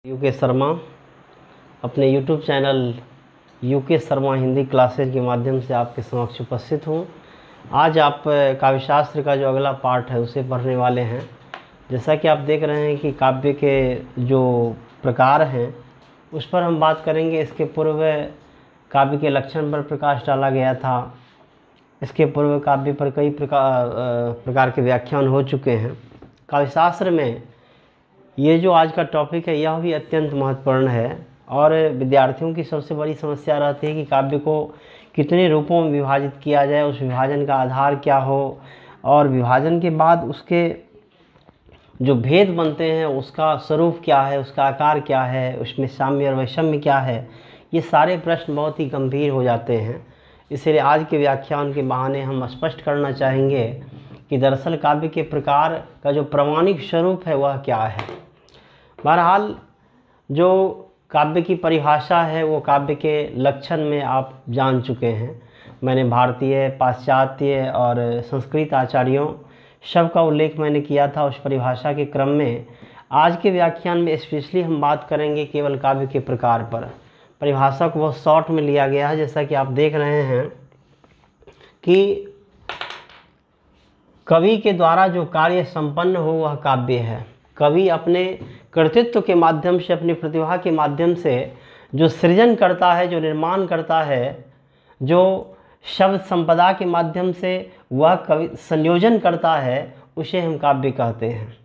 UK Sharma अपने YouTube channel UK Sharma Hindi classes के माध्यम से आपके समक्ष उपस्थित हूँ। आज आप काव्यशास्त्र का जो अगला पार्ट है उसे पढ़ने वाले हैं। जैसा कि आप देख रहे हैं कि काव्य के जो प्रकार हैं उस पर हम बात करेंगे। इसके पूर्व काव्य के लक्षण पर प्रकाश डाला गया था। इसके पूर्व काव्य पर कई प्रकार के व्याख्यान हो चुके हैं। काव्यशास्त्र में ये जो आज का टॉपिक है यह भी अत्यंत महत्वपूर्ण है और विद्यार्थियों की सबसे बड़ी समस्या रहती है कि काव्य को कितने रूपों में विभाजित किया जाए, उस विभाजन का आधार क्या हो और विभाजन के बाद उसके जो भेद बनते हैं उसका स्वरूप क्या है, उसका आकार क्या है, उसमें साम्य और वैषम्य क्या है। ये सारे प्रश्न बहुत ही गंभीर हो जाते हैं। इसलिए आज के व्याख्यान के बहाने हम स्पष्ट करना चाहेंगे कि दरअसल काव्य के प्रकार का जो प्रमाणिक स्वरूप है वह क्या है। बहरहाल जो काव्य की परिभाषा है वो काव्य के लक्षण में आप जान चुके हैं। मैंने भारतीय, पाश्चात्य और संस्कृत आचार्यों सब का उल्लेख मैंने किया था उस परिभाषा के क्रम में। आज के व्याख्यान में स्पेशली हम बात करेंगे केवल काव्य के प्रकार पर। परिभाषा को बहुत शॉर्ट में लिया गया है। जैसा कि आप देख रहे हैं कि कवि के द्वारा जो कार्य संपन्न हो वह काव्य है। कवि अपने कृतित्व के माध्यम से, अपनी प्रतिभा के माध्यम से जो सृजन करता है, जो निर्माण करता है, जो शब्द संपदा के माध्यम से वह कवि संयोजन करता है, उसे हम काव्य कहते हैं।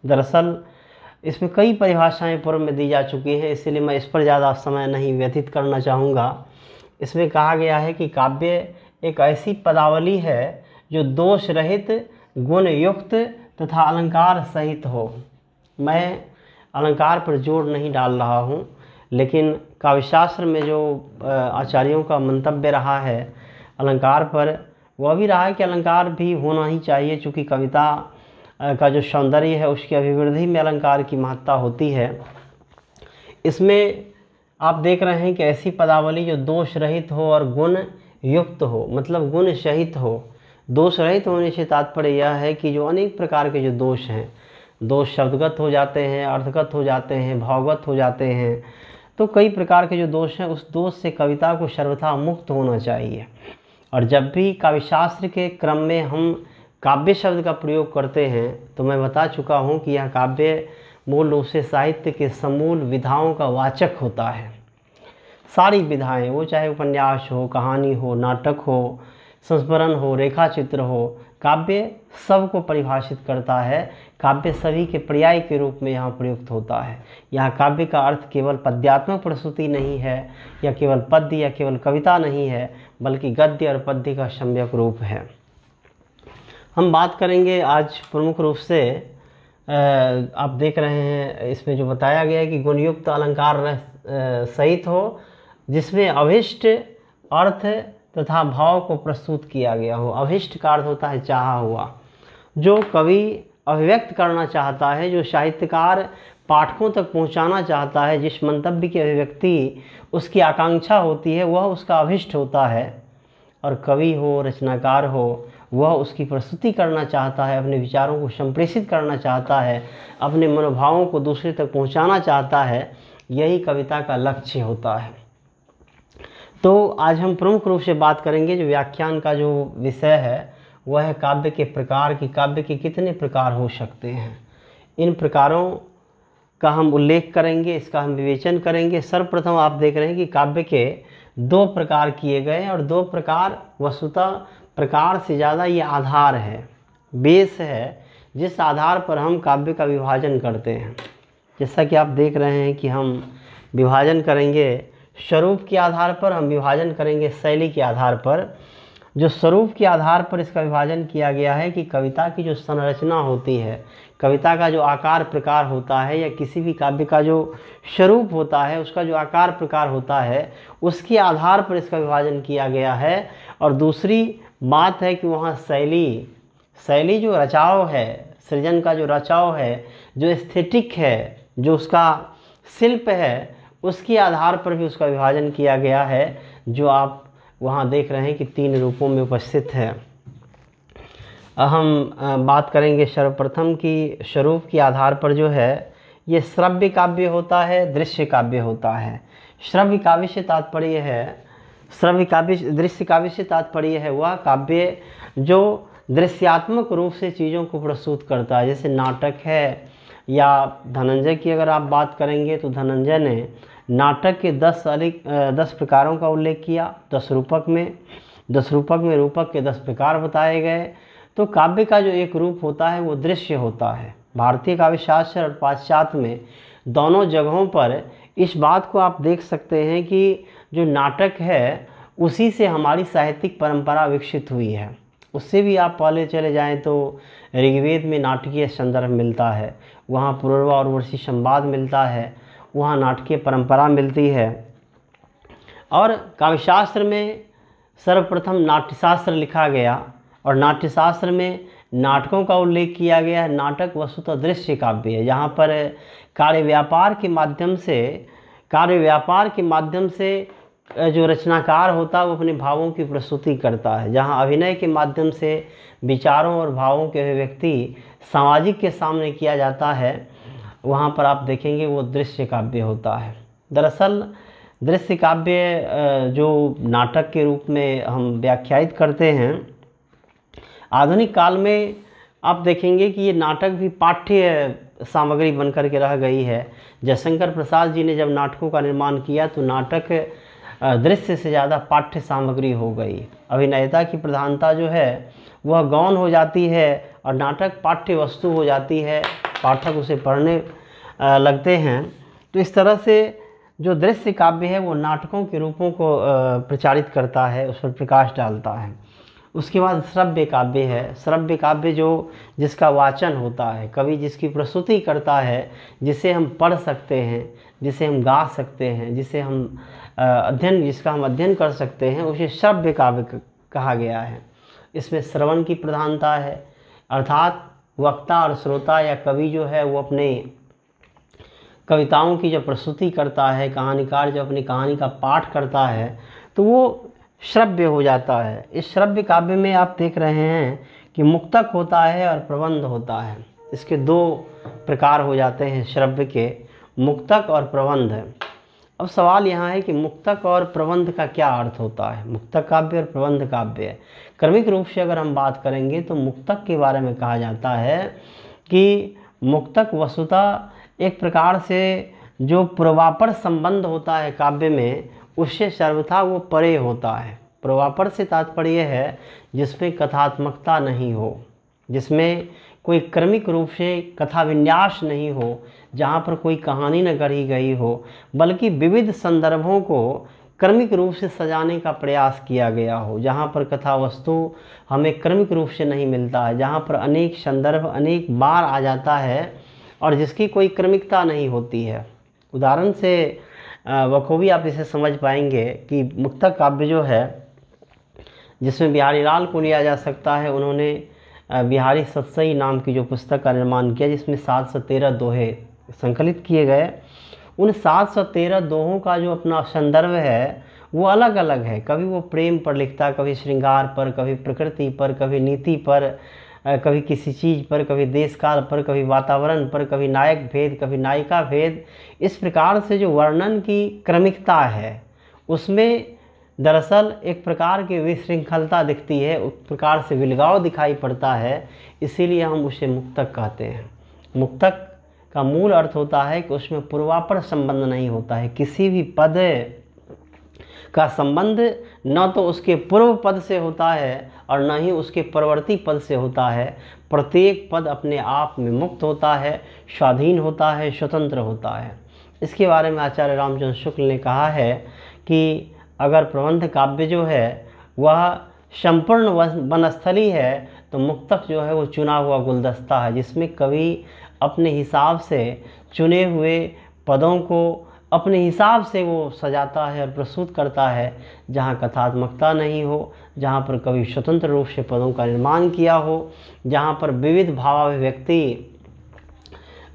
दरअसल इसमें कई परिभाषाएं पूर्व में दी जा चुकी हैं, इसलिए मैं इस पर ज़्यादा समय नहीं व्यतीत करना चाहूँगा। इसमें कहा गया है कि काव्य एक ऐसी पदावली है जो दोष रहित, गुण युक्त तथा अलंकार सहित हो। मैं अलंकार पर जोर नहीं डाल रहा हूँ, लेकिन काव्यशास्त्र में जो आचार्यों का मंतव्य रहा है अलंकार पर, वह भी रहा है कि अलंकार भी होना ही चाहिए, चूँकि कविता का जो सौंदर्य है उसकी अभिवृद्धि में अलंकार की महत्ता होती है। इसमें आप देख रहे हैं कि ऐसी पदावली जो दोष रहित हो और गुण युक्त हो, मतलब गुण सहित हो। दोष रहित होने से तात्पर्य यह है कि जो अनेक प्रकार के जो दोष हैं, दोष शब्दगत हो जाते हैं, अर्थगत हो जाते हैं, भावगत हो जाते हैं, तो कई प्रकार के जो दोष हैं उस दोष से कविता को सर्वथा मुक्त होना चाहिए। और जब भी काव्यशास्त्र के क्रम में हम काव्य शब्द का प्रयोग करते हैं तो मैं बता चुका हूँ कि यह काव्य मूल रूप से साहित्य के समूल विधाओं का वाचक होता है। सारी विधाएँ, वो चाहे उपन्यास हो, कहानी हो, नाटक हो, संस्मरण हो, रेखा चित्र हो, काव्य सब को परिभाषित करता है। काव्य सभी के पर्याय के रूप में यहाँ प्रयुक्त होता है। यहाँ काव्य का अर्थ केवल पद्यात्मक प्रस्तुति नहीं है या केवल पद्य या केवल कविता नहीं है, बल्कि गद्य और पद्य का सम्यक रूप है। हम बात करेंगे आज प्रमुख रूप से, आप देख रहे हैं इसमें जो बताया गया है कि गुणयुक्त अलंकार सहित हो, जिसमें अभिष्ट अर्थ तथा भाव को प्रस्तुत किया गया हो। अभिष्ट का अर्थ होता है चाहा हुआ, जो कवि अभिव्यक्त करना चाहता है, जो साहित्यकार पाठकों तक पहुंचाना चाहता है, जिस मंतव्य की अभिव्यक्ति उसकी आकांक्षा होती है वह उसका अभिष्ट होता है। और कवि हो, रचनाकार हो, वह उसकी प्रस्तुति करना चाहता है, अपने विचारों को संप्रेषित करना चाहता है, अपने मनोभावों को दूसरे तक पहुँचाना चाहता है। यही कविता का लक्ष्य होता है। तो आज हम प्रमुख रूप से बात करेंगे, जो व्याख्यान का जो विषय है वह है काव्य के प्रकार की। काव्य के कितने प्रकार हो सकते हैं, इन प्रकारों का हम उल्लेख करेंगे, इसका हम विवेचन करेंगे। सर्वप्रथम आप देख रहे हैं कि काव्य के दो प्रकार किए गए और दो प्रकार वस्तुतः प्रकार से ज़्यादा ये आधार है, बेस है, जिस आधार पर हम काव्य का विभाजन करते हैं। जैसा कि आप देख रहे हैं कि हम विभाजन करेंगे स्वरूप के आधार पर, हम विभाजन करेंगे शैली के आधार पर। जो स्वरूप के आधार पर इसका विभाजन किया गया है कि कविता की जो संरचना होती है, कविता का जो आकार प्रकार होता है, या किसी भी काव्य का जो स्वरूप होता है उसका जो आकार प्रकार होता है, उसके आधार पर इसका विभाजन किया गया है। और दूसरी बात है कि वहाँ शैली जो रचाव है, सृजन का जो रचाव है, जो एस्थेटिक है, जो उसका शिल्प है, उसके आधार पर भी उसका विभाजन किया गया है, जो आप वहाँ देख रहे हैं कि 3 रूपों में उपस्थित है। हम बात करेंगे सर्वप्रथम कि स्वरूप के आधार पर जो है ये श्रव्य काव्य होता है, दृश्य काव्य होता है। श्रव्य काव्य से तात्पर्य है, श्रव्य काव्य, दृश्य काव्य से तात्पर्य है वह काव्य जो दृश्यात्मक रूप से चीज़ों को प्रस्तुत करता है। जैसे नाटक है, या धनंजय की अगर आप बात करेंगे तो धनंजय ने नाटक के 10 प्रकारों का उल्लेख किया। 10 रूपक में रूपक के 10 प्रकार बताए गए। तो काव्य का जो एक रूप होता है वो दृश्य होता है। भारतीय काव्य शास्त्र और पाश्चात्य में दोनों जगहों पर इस बात को आप देख सकते हैं कि जो नाटक है उसी से हमारी साहित्यिक परंपरा विकसित हुई है। उससे भी आप पहले चले जाएं तो ऋग्वेद में नाटकीय संदर्भ मिलता है, वहाँ पूर्वा और वर्षी संवाद मिलता है, वहाँ नाटकीय परंपरा मिलती है। और काव्यशास्त्र में सर्वप्रथम नाट्यशास्त्र लिखा गया और नाट्यशास्त्र में नाटकों का उल्लेख किया गया है। नाटक वस्तुतः दृश्य काव्य है, जहाँ पर कार्य व्यापार के माध्यम से जो रचनाकार होता है वो अपने भावों की प्रस्तुति करता है। जहाँ अभिनय के माध्यम से विचारों और भावों के अभिव्यक्ति सामाजिक के सामने किया जाता है, वहाँ पर आप देखेंगे वो दृश्य काव्य होता है। दरअसल दृश्य काव्य जो नाटक के रूप में हम व्याख्यायित करते हैं, आधुनिक काल में आप देखेंगे कि ये नाटक भी पाठ्य सामग्री बनकर के रह गई है। जयशंकर प्रसाद जी ने जब नाटकों का निर्माण किया तो नाटक दृश्य से ज़्यादा पाठ्य सामग्री हो गई। अभिनेता की प्रधानता जो है वह गौण हो जाती है और नाटक पाठ्य वस्तु हो जाती है, पाठक उसे पढ़ने लगते हैं। तो इस तरह से जो दृश्य काव्य है वो नाटकों के रूपों को प्रचारित करता है, उस पर प्रकाश डालता है। उसके बाद श्रव्य काव्य है। श्रव्य काव्य जिसका वाचन होता है, कवि जिसकी प्रस्तुति करता है, जिसे हम पढ़ सकते हैं, जिसे हम गा सकते हैं, जिसका हम अध्ययन कर सकते हैं, उसे श्रव्य काव्य कहा गया है। इसमें श्रवण की प्रधानता है, अर्थात वक्ता और श्रोता या कवि जो है वो अपने कविताओं की जब प्रस्तुति करता है, कहानीकार जब अपनी कहानी का पाठ करता है तो वो श्रव्य हो जाता है। इस श्रव्य काव्य में आप देख रहे हैं कि मुक्तक होता है और प्रबंध होता है। इसके 2 प्रकार हो जाते हैं श्रव्य के, मुक्तक और प्रबंध। अब सवाल यहाँ है कि मुक्तक और प्रबंध का क्या अर्थ होता है। मुक्तक काव्य और प्रबंध काव्य क्रमिक रूप से अगर हम बात करेंगे तो मुक्तक के बारे में कहा जाता है कि मुक्तक वस्तुतः एक प्रकार से जो पूर्वापर संबंध होता है काव्य में, उससे सर्वथा वो परे होता है। पूर्वापर से तात्पर्य है जिसमें कथात्मकता नहीं हो, जिसमें कोई क्रमिक रूप से कथा विन्यास नहीं हो, जहाँ पर कोई कहानी न गढ़ी गई हो, बल्कि विविध संदर्भों को क्रमिक रूप से सजाने का प्रयास किया गया हो, जहाँ पर कथा वस्तु हमें क्रमिक रूप से नहीं मिलता है, जहाँ पर अनेक संदर्भ अनेक बार आ जाता है और जिसकी कोई क्रमिकता नहीं होती है। उदाहरण से बखूबी आप इसे समझ पाएंगे कि मुक्तक काव्य जो है, जिसमें बिहारी लाल को लिया जा सकता है। उन्होंने बिहारी सतसई नाम की जो पुस्तक का निर्माण किया, जिसमें 713 दोहे संकलित किए गए। उन 713 दोहों का जो अपना संदर्भ है वो अलग अलग है। कभी वो प्रेम पर लिखता, कभी श्रृंगार पर, कभी प्रकृति पर, कभी नीति पर, कभी किसी चीज़ पर, कभी देश काल पर, कभी वातावरण पर, कभी नायक भेद, कभी नायिका भेद। इस प्रकार से जो वर्णन की क्रमिकता है उसमें दरअसल एक प्रकार की विशृंखलता दिखती है, उस प्रकार से विलगाव दिखाई पड़ता है, इसीलिए हम उसे मुक्तक कहते हैं। मुक्तक का मूल अर्थ होता है कि उसमें पूर्वापर संबंध नहीं होता है। किसी भी पद का संबंध न तो उसके पूर्व पद से होता है और न ही उसके परवर्ती पद से होता है। प्रत्येक पद अपने आप में मुक्त होता है, स्वाधीन होता है, स्वतंत्र होता है। इसके बारे में आचार्य रामचंद्र शुक्ल ने कहा है कि अगर प्रबंध काव्य जो है वह संपूर्ण वनस्थली है तो मुक्तक जो है वो चुना हुआ गुलदस्ता है, जिसमें कवि अपने हिसाब से चुने हुए पदों को अपने हिसाब से वो सजाता है और प्रस्तुत करता है। जहाँ कथात्मकता नहीं हो, जहाँ पर कवि स्वतंत्र रूप से पदों का निर्माण किया हो, जहाँ पर विविध भावाभिव्यक्ति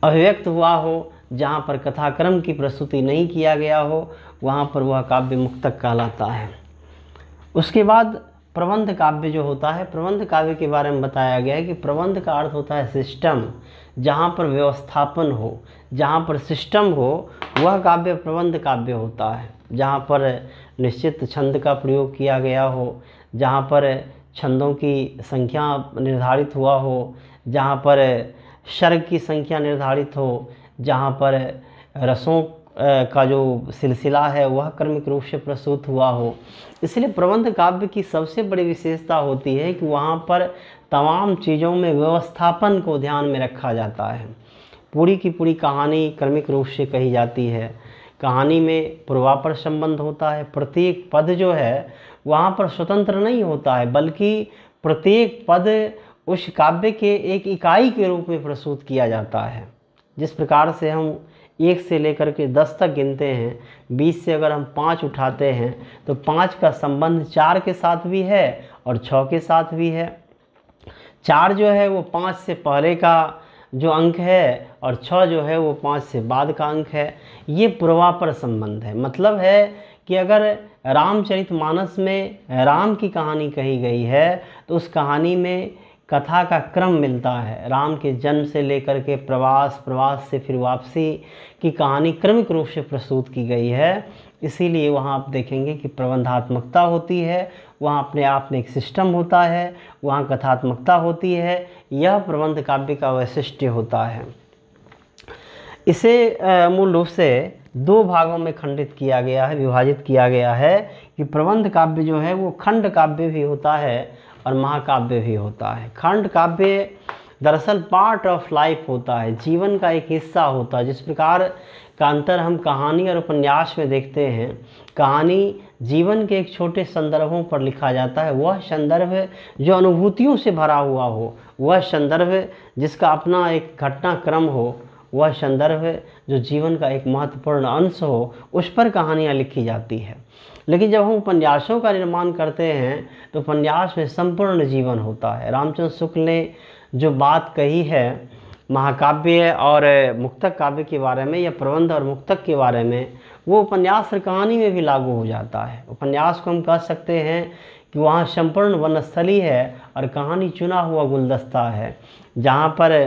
अभिव्यक्त हुआ हो, जहाँ पर कथाक्रम की प्रस्तुति नहीं किया गया हो, वहाँ पर वह काव्य मुक्तक कहलाता है। उसके बाद प्रबंध काव्य जो होता है, प्रबंध काव्य के बारे में बताया गया है कि प्रबंध का अर्थ होता है सिस्टम, जहाँ पर व्यवस्थापन हो, जहाँ पर सिस्टम हो वह काव्य प्रबंध काव्य होता है। जहाँ पर निश्चित छंद का प्रयोग किया गया हो, जहाँ पर छंदों की संख्या निर्धारित हुआ हो, जहाँ पर सर्ग की संख्या निर्धारित हो, जहाँ पर रसों का जो सिलसिला है वह क्रमिक रूप से प्रस्तुत हुआ हो। इसलिए प्रबंध काव्य की सबसे बड़ी विशेषता होती है कि वहाँ पर तमाम चीज़ों में व्यवस्थापन को ध्यान में रखा जाता है। पूरी की पूरी कहानी क्रमिक रूप से कही जाती है। कहानी में पूर्वापर संबंध होता है। प्रत्येक पद जो है वहाँ पर स्वतंत्र नहीं होता है, बल्कि प्रत्येक पद उस काव्य के एक इकाई के रूप में प्रस्तुत किया जाता है। जिस प्रकार से हम 1 से लेकर के 10 तक गिनते हैं, 20 से अगर हम 5 उठाते हैं तो 5 का संबंध 4 के साथ भी है और 6 के साथ भी है। 4 जो है वो 5 से पहले का जो अंक है और 6 जो है वो 5 से बाद का अंक है। ये पूर्वापर संबंध है। मतलब है कि अगर रामचरितमानस में राम की कहानी कही गई है तो उस कहानी में कथा का क्रम मिलता है। राम के जन्म से लेकर के प्रवास, प्रवास से फिर वापसी की कहानी क्रमिक रूप से प्रस्तुत की गई है। इसीलिए वहाँ आप देखेंगे कि प्रबंधात्मकता होती है, वहाँ अपने आप में एक सिस्टम होता है, वहाँ कथात्मकता होती है। यह प्रबंध काव्य का वैशिष्ट्य होता है। इसे मूल रूप से 2 भागों में खंडित किया गया है, विभाजित किया गया है कि प्रबंध काव्य जो है वो खंड काव्य भी होता है और महाकाव्य भी होता है। खंड काव्य दरअसल पार्ट ऑफ लाइफ होता है, जीवन का एक हिस्सा होता है। जिस प्रकार का अंतर हम कहानी और उपन्यास में देखते हैं, कहानी जीवन के एक छोटे संदर्भों पर लिखा जाता है। वह संदर्भ जो अनुभूतियों से भरा हुआ हो, वह संदर्भ जिसका अपना एक घटनाक्रम हो, वह संदर्भ जो जीवन का एक महत्वपूर्ण अंश हो, उस पर कहानियाँ लिखी जाती है। लेकिन जब हम उपन्यासों का निर्माण करते हैं तो उपन्यास में संपूर्ण जीवन होता है। रामचंद्र शुक्ल ने जो बात कही है महाकाव्य और मुक्तक काव्य के बारे में या प्रबंध और मुक्तक के बारे में, वो उपन्यास और कहानी में भी लागू हो जाता है। उपन्यास को हम कह सकते हैं कि वहाँ संपूर्ण वनस्थली है और कहानी चुना हुआ गुलदस्ता है, जहाँ पर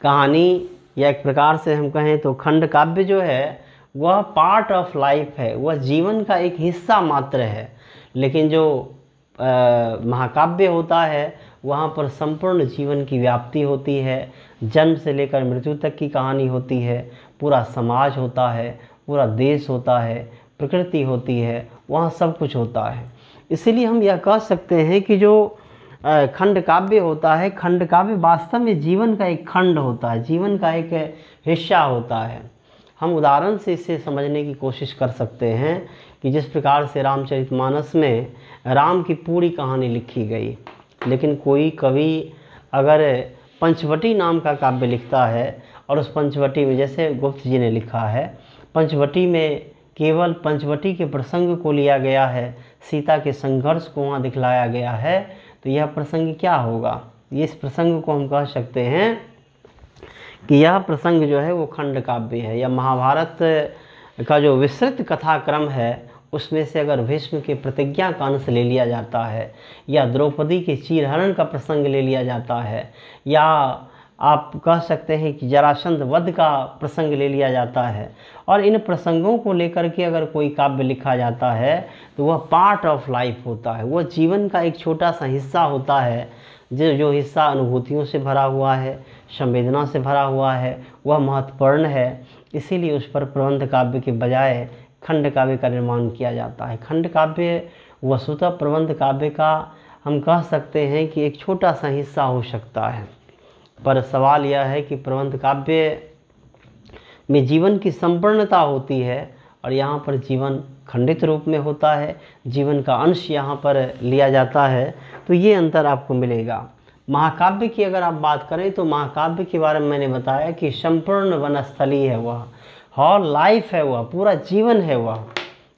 कहानी या एक प्रकार से हम कहें तो खंड काव्य जो है वह पार्ट ऑफ लाइफ है, वह जीवन का एक हिस्सा मात्र है। लेकिन जो महाकाव्य होता है वहाँ पर संपूर्ण जीवन की व्याप्ति होती है, जन्म से लेकर मृत्यु तक की कहानी होती है, पूरा समाज होता है, पूरा देश होता है, प्रकृति होती है, वहाँ सब कुछ होता है। इसीलिए हम यह कह सकते हैं कि जो खंड काव्य होता है, खंड काव्य वास्तव में जीवन का एक खंड होता है, जीवन का एक हिस्सा होता है। हम उदाहरण से इसे समझने की कोशिश कर सकते हैं कि जिस प्रकार से रामचरितमानस में राम की पूरी कहानी लिखी गई, लेकिन कोई कवि अगर पंचवटी नाम का काव्य लिखता है और उस पंचवटी में, जैसे गुप्त जी ने लिखा है, पंचवटी में केवल पंचवटी के प्रसंग को लिया गया है, सीता के संघर्ष को वहाँ दिखलाया गया है, तो यह प्रसंग क्या होगा? इस प्रसंग को हम कह सकते हैं कि यह प्रसंग जो है वो खंड काव्य है। या महाभारत का जो विस्तृत कथाक्रम है उसमें से अगर भीष्म के प्रतिज्ञा का अंश ले लिया जाता है, या द्रौपदी के चीरहरण का प्रसंग ले लिया जाता है, या आप कह सकते हैं कि जरासंध वध का प्रसंग ले लिया जाता है, और इन प्रसंगों को लेकर के अगर कोई काव्य लिखा जाता है तो वह पार्ट ऑफ लाइफ होता है, वह जीवन का एक छोटा सा हिस्सा होता है। जो हिस्सा अनुभूतियों से भरा हुआ है, संवेदना से भरा हुआ है, वह महत्वपूर्ण है। इसीलिए उस पर प्रबंध काव्य के बजाय खंड काव्य का निर्माण किया जाता है। खंड काव्य वस्तुतः प्रबंध काव्य का हम कह सकते हैं कि एक छोटा सा हिस्सा हो सकता है, पर सवाल यह है कि प्रबंध काव्य में जीवन की संपूर्णता होती है और यहाँ पर जीवन खंडित रूप में होता है, जीवन का अंश यहाँ पर लिया जाता है। तो ये अंतर आपको मिलेगा। महाकाव्य की अगर आप बात करें तो महाकाव्य के बारे में मैंने बताया कि संपूर्ण वनस्थली है, वह हॉल लाइफ है, वह पूरा जीवन है, वह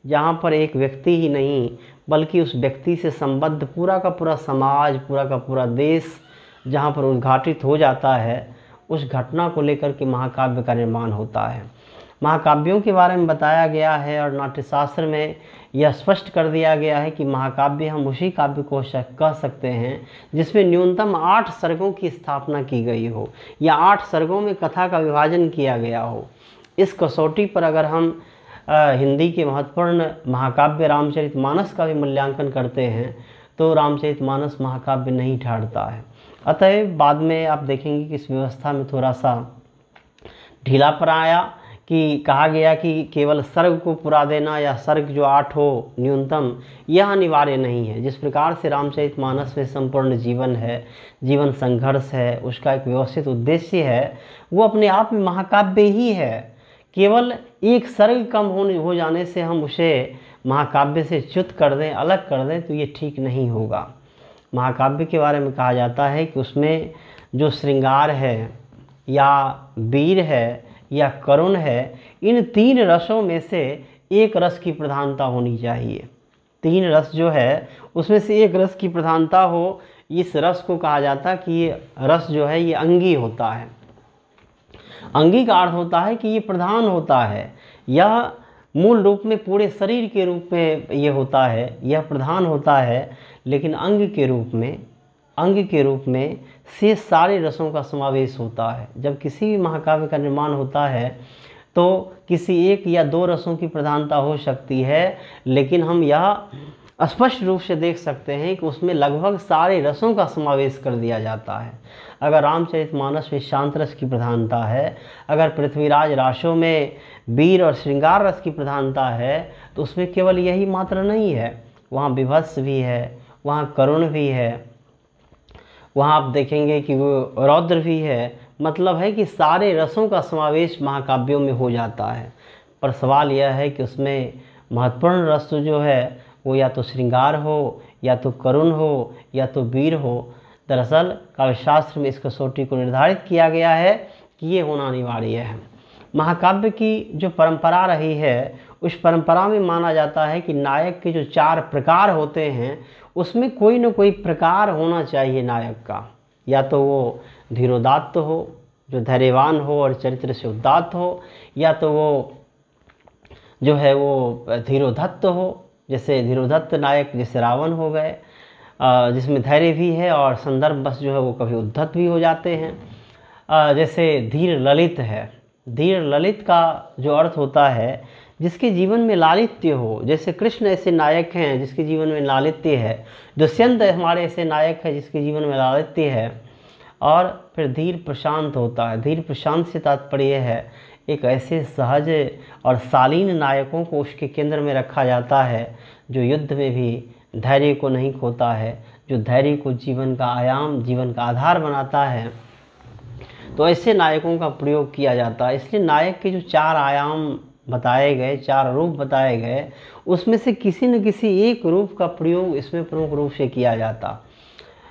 जहाँ पर एक व्यक्ति ही नहीं बल्कि उस व्यक्ति से संबद्ध पूरा का पूरा समाज, पूरा का पूरा देश जहाँ पर उद्घाटित हो जाता है, उस घटना को लेकर के महाकाव्य का निर्माण होता है। महाकाव्यों के बारे में बताया गया है और नाट्यशास्त्र में यह स्पष्ट कर दिया गया है कि महाकाव्य हम उसी काव्य को कह सकते हैं जिसमें न्यूनतम 8 सर्गों की स्थापना की गई हो या 8 सर्गों में कथा का विभाजन किया गया हो। इस कसौटी पर अगर हम हिंदी के महत्वपूर्ण महाकाव्य रामचरितमानस का भी मूल्यांकन करते हैं तो रामचरितमानस महाकाव्य नहीं ठहरता है। अतएव बाद में आप देखेंगे कि इस व्यवस्था में थोड़ा सा ढीलापन आया कि कहा गया कि केवल सर्ग को पूरा देना या सर्ग जो 8 हो न्यूनतम, यह अनिवार्य नहीं है। जिस प्रकार से रामचरितमानस में संपूर्ण जीवन है, जीवन संघर्ष है, उसका एक व्यवस्थित उद्देश्य है, वो अपने आप में महाकाव्य ही है। केवल एक सर्ग कम हो जाने से हम उसे महाकाव्य से च्युत कर दें, अलग कर दें, तो ये ठीक नहीं होगा। महाकाव्य के बारे में कहा जाता है कि उसमें जो श्रृंगार है या वीर है या करुण है, इन 3 रसों में से एक रस की प्रधानता होनी चाहिए। 3 रस जो है उसमें से एक रस की प्रधानता हो। इस रस को कहा जाता है कि ये रस जो है ये अंगी होता है। अंगी का अर्थ होता है कि ये प्रधान होता है, यह मूल रूप में पूरे शरीर के रूप में ये होता है, यह प्रधान होता है, लेकिन अंग के रूप में से सारे रसों का समावेश होता है। जब किसी भी महाकाव्य का निर्माण होता है तो किसी 1 या 2 रसों की प्रधानता हो सकती है, लेकिन हम यह स्पष्ट रूप से देख सकते हैं कि उसमें लगभग सारे रसों का समावेश कर दिया जाता है। अगर रामचरितमानस में शांत रस की प्रधानता है, अगर पृथ्वीराज रासों में वीर और श्रृंगार रस की प्रधानता है, तो उसमें केवल यही मात्र नहीं है, वहाँ विभत्स भी है, वहाँ करुण भी है, वहाँ आप देखेंगे कि वो रौद्र भी है। मतलब है कि सारे रसों का समावेश महाकाव्यों में हो जाता है। पर सवाल यह है कि उसमें महत्वपूर्ण रस जो है वो या तो श्रृंगार हो, या तो करुण हो, या तो वीर हो। दरअसल काव्यशास्त्र में इस कसौटी को निर्धारित किया गया है कि ये होना अनिवार्य है। महाकाव्य की जो परंपरा रही है, उस परंपरा में माना जाता है कि नायक के जो 4 प्रकार होते हैं उसमें कोई न कोई प्रकार होना चाहिए नायक का। या तो वो धीरोदात्त हो, जो धैर्यवान हो और चरित्र से उदात्त हो, या तो वो जो है वो धीरोधत्त हो, जैसे धीरोधत्त नायक जैसे रावण हो गए, जिसमें धैर्य भी है और संदर्भ बस जो है वो कभी उद्धत भी हो जाते हैं। जैसे धीर ललित है। धीर ललित का जो अर्थ होता है जिसके जीवन में लालित्य हो। जैसे कृष्ण ऐसे नायक हैं जिसके जीवन में लालित्य है, दुष्यंत हमारे ऐसे नायक है जिसके जीवन में लालित्य है। और फिर धीर प्रशांत होता है। धीर प्रशांत से तात्पर्य है एक ऐसे सहज और शालीन नायकों को उसके केंद्र में रखा जाता है जो युद्ध में भी धैर्य को नहीं खोता है, जो धैर्य को जीवन का आयाम, जीवन का आधार बनाता है। तो ऐसे नायकों का प्रयोग किया जाता है। इसलिए नायक के जो 4 आयाम बताए गए, 4 रूप बताए गए, उसमें से किसी न किसी एक रूप का प्रयोग इसमें प्रमुख रूप से किया जाता।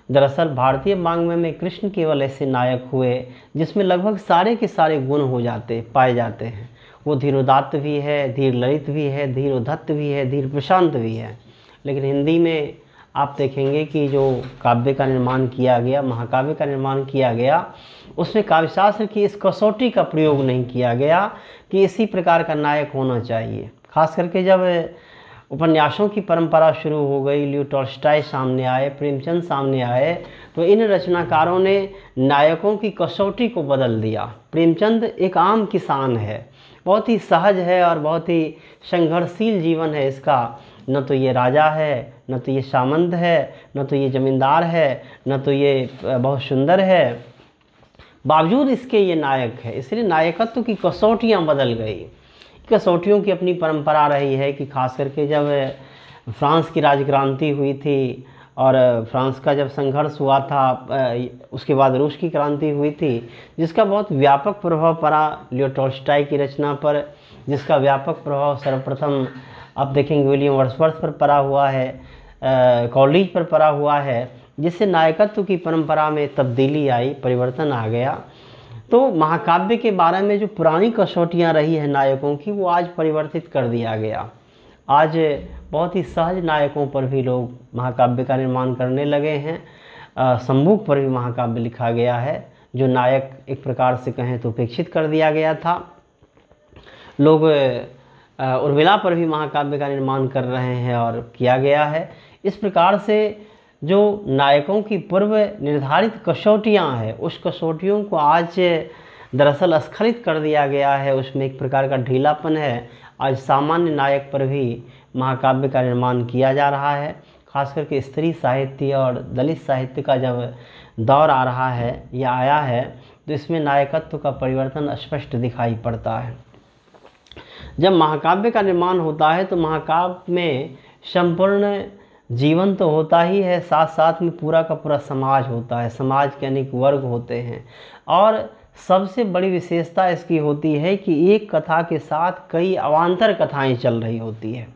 दरअसल भारतीय वाङ्मय में कृष्ण केवल ऐसे नायक हुए जिसमें लगभग सारे के सारे गुण पाए जाते हैं। वो धीरोदात्त भी है, धीर ललित भी है, धीरोधत्त भी है, धीर प्रशांत भी है। लेकिन हिंदी में आप देखेंगे कि जो काव्य का निर्माण किया गया, महाकाव्य का निर्माण किया गया, उसमें काव्यशास्त्र की इस कसौटी का प्रयोग नहीं किया गया कि इसी प्रकार का नायक होना चाहिए। खास करके जब उपन्यासों की परंपरा शुरू हो गई, लियो टॉल्स्टॉय सामने आए, प्रेमचंद सामने आए, तो इन रचनाकारों ने नायकों की कसौटी को बदल दिया। प्रेमचंद एक आम किसान है, बहुत ही सहज है और बहुत ही संघर्षशील जीवन है इसका। न तो ये राजा है, न तो ये सामंत है, न तो ये जमींदार है, न तो ये बहुत सुंदर है, बावजूद इसके ये नायक है। इसलिए नायकत्व की कसौटियाँ बदल गई। कसौटियों की अपनी परंपरा रही है कि खास करके जब फ्रांस की राजक्रांति हुई थी और फ्रांस का जब संघर्ष हुआ था, उसके बाद रूस की क्रांति हुई थी, जिसका बहुत व्यापक प्रभाव पड़ा लियो टॉल्स्टॉय की रचना पर, जिसका व्यापक प्रभाव सर्वप्रथम आप देखेंगे विलियम वर्ड्सवर्थ पर पड़ा हुआ है, कॉलेज पर पड़ा हुआ है, जिससे नायकत्व की परंपरा में तब्दीली आई, परिवर्तन आ गया। तो महाकाव्य के बारे में जो पुरानी कसौटियाँ रही है नायकों की, वो आज परिवर्तित कर दिया गया। आज बहुत ही सहज नायकों पर भी लोग महाकाव्य का निर्माण करने लगे हैं। सम्मुख पर भी महाकाव्य लिखा गया है, जो नायक एक प्रकार से कहें तो उपेक्षित कर दिया गया था। लोग उर्मिला पर भी महाकाव्य का निर्माण कर रहे हैं और किया गया है। इस प्रकार से जो नायकों की पूर्व निर्धारित कसौटियाँ हैं, उस कसौटियों को आज दरअसल स्खलित कर दिया गया है। उसमें एक प्रकार का ढीलापन है। आज सामान्य नायक पर भी महाकाव्य का निर्माण किया जा रहा है। खास करके स्त्री साहित्य और दलित साहित्य का जब दौर आ रहा है या आया है, तो इसमें नायकत्व का परिवर्तन स्पष्ट दिखाई पड़ता है। जब महाकाव्य का निर्माण होता है तो महाकाव्य में संपूर्ण जीवन तो होता ही है, साथ साथ में पूरा का पूरा समाज होता है। समाज के अनेक वर्ग होते हैं और सबसे बड़ी विशेषता इसकी होती है कि एक कथा के साथ कई अवान्तर कथाएं चल रही होती है।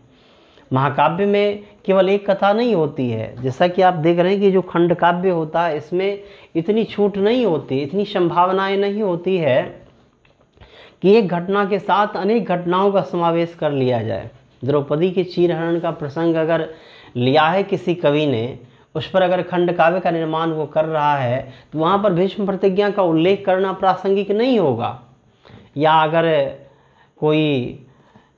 महाकाव्य में केवल एक कथा नहीं होती है। जैसा कि आप देख रहे हैं कि जो खंड काव्य होता है, इसमें इतनी छूट नहीं होती, इतनी संभावनाएं नहीं होती है कि एक घटना के साथ अनेक घटनाओं का समावेश कर लिया जाए। द्रौपदी के चीरहरण का प्रसंग अगर लिया है किसी कवि ने, उस पर अगर खंड काव्य का निर्माण वो कर रहा है, तो वहाँ पर भीष्म प्रतिज्ञा का उल्लेख करना प्रासंगिक नहीं होगा। या अगर कोई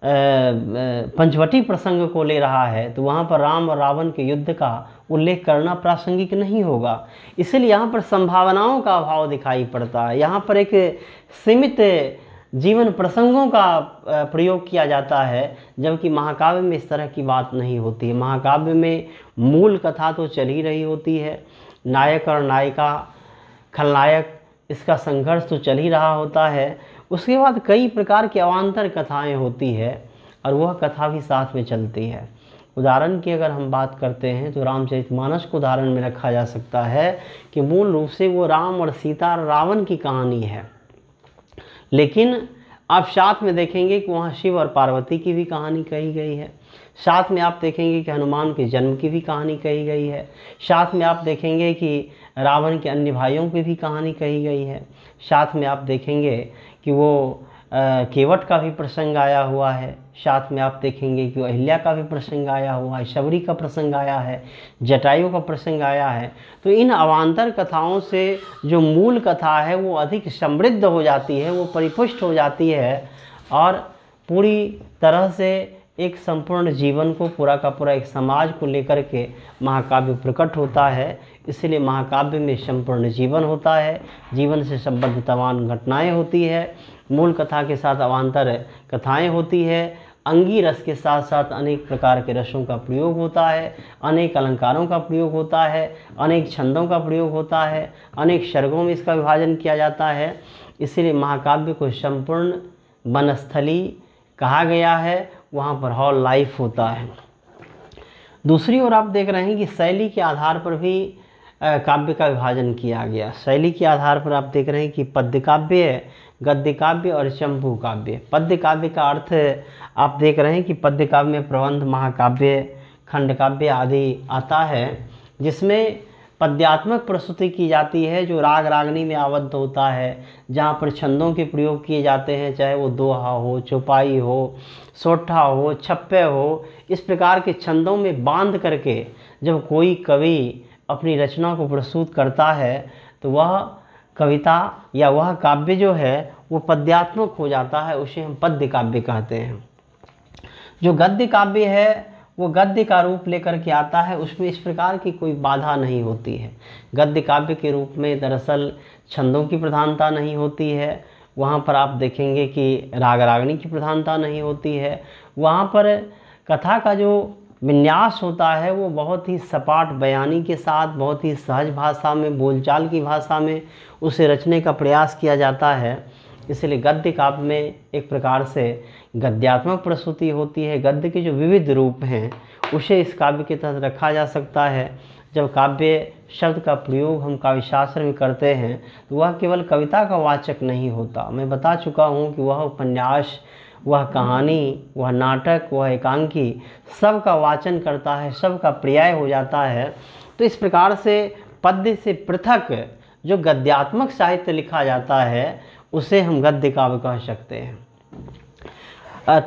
पंचवटी प्रसंग को ले रहा है, तो वहाँ पर राम और रावण के युद्ध का उल्लेख करना प्रासंगिक नहीं होगा। इसलिए यहाँ पर संभावनाओं का अभाव दिखाई पड़ता है। यहाँ पर एक सीमित जीवन प्रसंगों का प्रयोग किया जाता है, जबकि महाकाव्य में इस तरह की बात नहीं होती है। महाकाव्य में मूल कथा तो चल ही रही होती है। नायक और नायिका, खलनायक, इसका संघर्ष तो चल ही रहा होता है। उसके बाद कई प्रकार की अवान्तर कथाएं होती है और वह कथा भी साथ में चलती है। उदाहरण की अगर हम बात करते हैं तो रामचरितमानस को उदाहरण में रखा जा सकता है कि मूल रूप से वो राम और सीता और रावण की कहानी है, लेकिन आप साथ में देखेंगे कि वहाँ शिव और पार्वती की भी कहानी कही गई है। साथ में आप देखेंगे कि हनुमान के जन्म की भी कहानी कही गई है। साथ में आप देखेंगे कि रावण के अन्य भाइयों की भी कहानी कही गई है। साथ में आप देखेंगे कि वो केवट का भी प्रसंग आया हुआ है। साथ में आप देखेंगे कि अहिल्या का भी प्रसंग आया हुआ है, शबरी का प्रसंग आया है, जटायु का प्रसंग आया है। तो इन अवान्तर कथाओं से जो मूल कथा है वो अधिक समृद्ध हो जाती है, वो परिपुष्ट हो जाती है और पूरी तरह से एक संपूर्ण जीवन को, पूरा का पूरा एक समाज को लेकर के महाकाव्य प्रकट होता है। इसलिए महाकाव्य में संपूर्ण जीवन होता है, जीवन से संबद्ध तमाम घटनाएं होती है, मूल कथा के साथ अवान्तर कथाएं होती है, अंगी रस के साथ साथ अनेक प्रकार के रसों का प्रयोग होता है, अनेक अलंकारों का प्रयोग होता है, अनेक छंदों का प्रयोग होता है, अनेक सर्गों में इसका विभाजन किया जाता है। इसीलिए महाकाव्य को संपूर्ण वनस्थली कहा गया है, वहाँ पर हॉल लाइफ होता है। दूसरी ओर आप देख रहे हैं कि शैली के आधार पर भी काव्य का विभाजन किया गया। शैली के आधार पर आप देख रहे हैं कि पद्य काव्य, गद्य काव्य और चंपू काव्य। पद्य काव्य का अर्थ आप देख रहे हैं कि पद्य काव्य में प्रबंध, महाकाव्य, खंड काव्य आदि आता है, जिसमें पद्यात्मक प्रस्तुति की जाती है, जो राग रागनी में आबद्ध होता है, जहाँ पर छंदों के प्रयोग किए जाते हैं, चाहे वो दोहा हो, चौपाई हो, सोठा हो, छप्पे हो। इस प्रकार के छंदों में बांध करके जब कोई कवि अपनी रचना को प्रस्तुत करता है, तो वह कविता या वह काव्य जो है वो पद्यात्मक हो जाता है, उसे हम पद्य काव्य कहते हैं। जो गद्य काव्य है वो गद्य का रूप लेकर के आता है, उसमें इस प्रकार की कोई बाधा नहीं होती है। गद्य काव्य के रूप में दरअसल छंदों की प्रधानता नहीं होती है, वहाँ पर आप देखेंगे कि राग रागनी की प्रधानता नहीं होती है। वहाँ पर कथा का जो विन्यास होता है वो बहुत ही सपाट बयानी के साथ, बहुत ही सहज भाषा में, बोलचाल की भाषा में उसे रचने का प्रयास किया जाता है। इसलिए गद्य काव्य में एक प्रकार से गद्यात्मक प्रस्तुति होती है। गद्य के जो विविध रूप हैं उसे इस काव्य के तहत रखा जा सकता है। जब काव्य शब्द का प्रयोग हम काव्यशास्त्र में करते हैं तो वह केवल कविता का वाचक नहीं होता। मैं बता चुका हूँ कि वह उपन्यास, वह कहानी, वह नाटक, वह एकांकी सब का वाचन करता है, सब का पर्याय हो जाता है। तो इस प्रकार से पद्य से पृथक जो गद्यात्मक साहित्य लिखा जाता है उसे हम गद्य काव्य कह सकते हैं।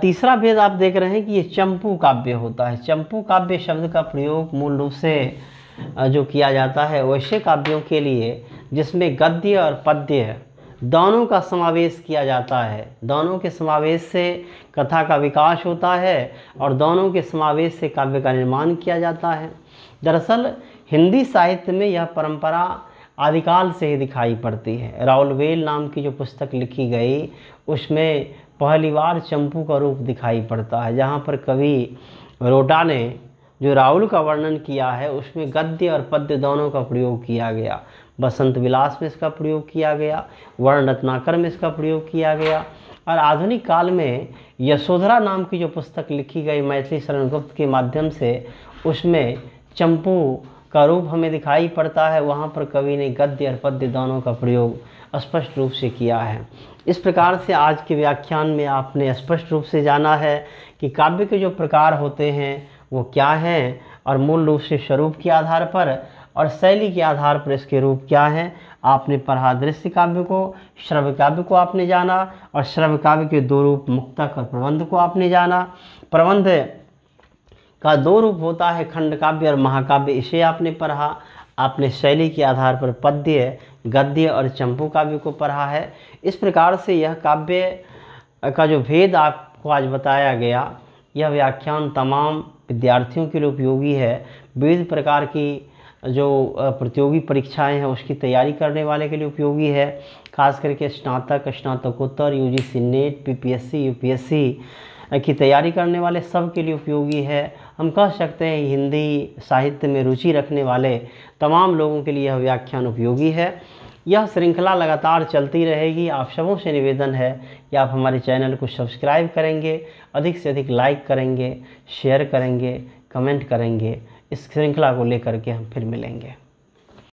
तीसरा भेद आप देख रहे हैं कि ये चंपू काव्य होता है। चंपू काव्य शब्द का प्रयोग मूल रूप से जो किया जाता है वैसे काव्यों के लिए जिसमें गद्य और पद्य दोनों का समावेश किया जाता है। दोनों के समावेश से कथा का विकास होता है और दोनों के समावेश से काव्य का निर्माण किया जाता है। दरअसल हिंदी साहित्य में यह परंपरा आदिकाल से ही दिखाई पड़ती है। राउलवेल नाम की जो पुस्तक लिखी गई उसमें पहली बार चंपू का रूप दिखाई पड़ता है, जहाँ पर कवि रोटा ने जो राहुल का वर्णन किया है उसमें गद्य और पद्य दोनों का प्रयोग किया गया। बसंत विलास में इसका प्रयोग किया गया, वर्ण रत्नाकर में इसका प्रयोग किया गया और आधुनिक काल में यशोधरा नाम की जो पुस्तक लिखी गई मैथिली शरण गुप्त के माध्यम से, उसमें चंपू का रूप हमें दिखाई पड़ता है। वहाँ पर कवि ने गद्य और पद्य दोनों का प्रयोग स्पष्ट रूप से किया है। इस प्रकार से आज के व्याख्यान में आपने स्पष्ट रूप से जाना है कि काव्य के जो प्रकार होते हैं वो क्या हैं और मूल रूप से स्वरूप के आधार पर और शैली के आधार पर इसके रूप क्या हैं। आपने पढ़ा दृश्य काव्य को, श्रव्य काव्य को आपने जाना और श्रव्य काव्य के दो रूप मुक्तक और प्रबंध को आपने जाना। प्रबंध का दो रूप होता है, खंड काव्य और महाकाव्य, इसे आपने पढ़ा। आपने शैली के आधार पर पद्य, गद्य और चंपू काव्य को पढ़ा है। इस प्रकार से यह काव्य का जो भेद आपको आज बताया गया, यह व्याख्यान तमाम विद्यार्थियों के लिए उपयोगी है। विविध प्रकार की जो प्रतियोगी परीक्षाएं हैं उसकी तैयारी करने वाले के लिए उपयोगी है। खास करके स्नातक, स्नातकोत्तर, यूजीसी नेट, पीपीएससी, यूपीएससी की तैयारी करने वाले सब के लिए उपयोगी है। हम कह सकते हैं हिंदी साहित्य में रुचि रखने वाले तमाम लोगों के लिए यह व्याख्यान उपयोगी है। यह श्रृंखला लगातार चलती रहेगी। आप सबों से निवेदन है कि आप हमारे चैनल को सब्सक्राइब करेंगे, अधिक से अधिक लाइक करेंगे, शेयर करेंगे, कमेंट करेंगे। इस श्रृंखला को लेकर के हम फिर मिलेंगे।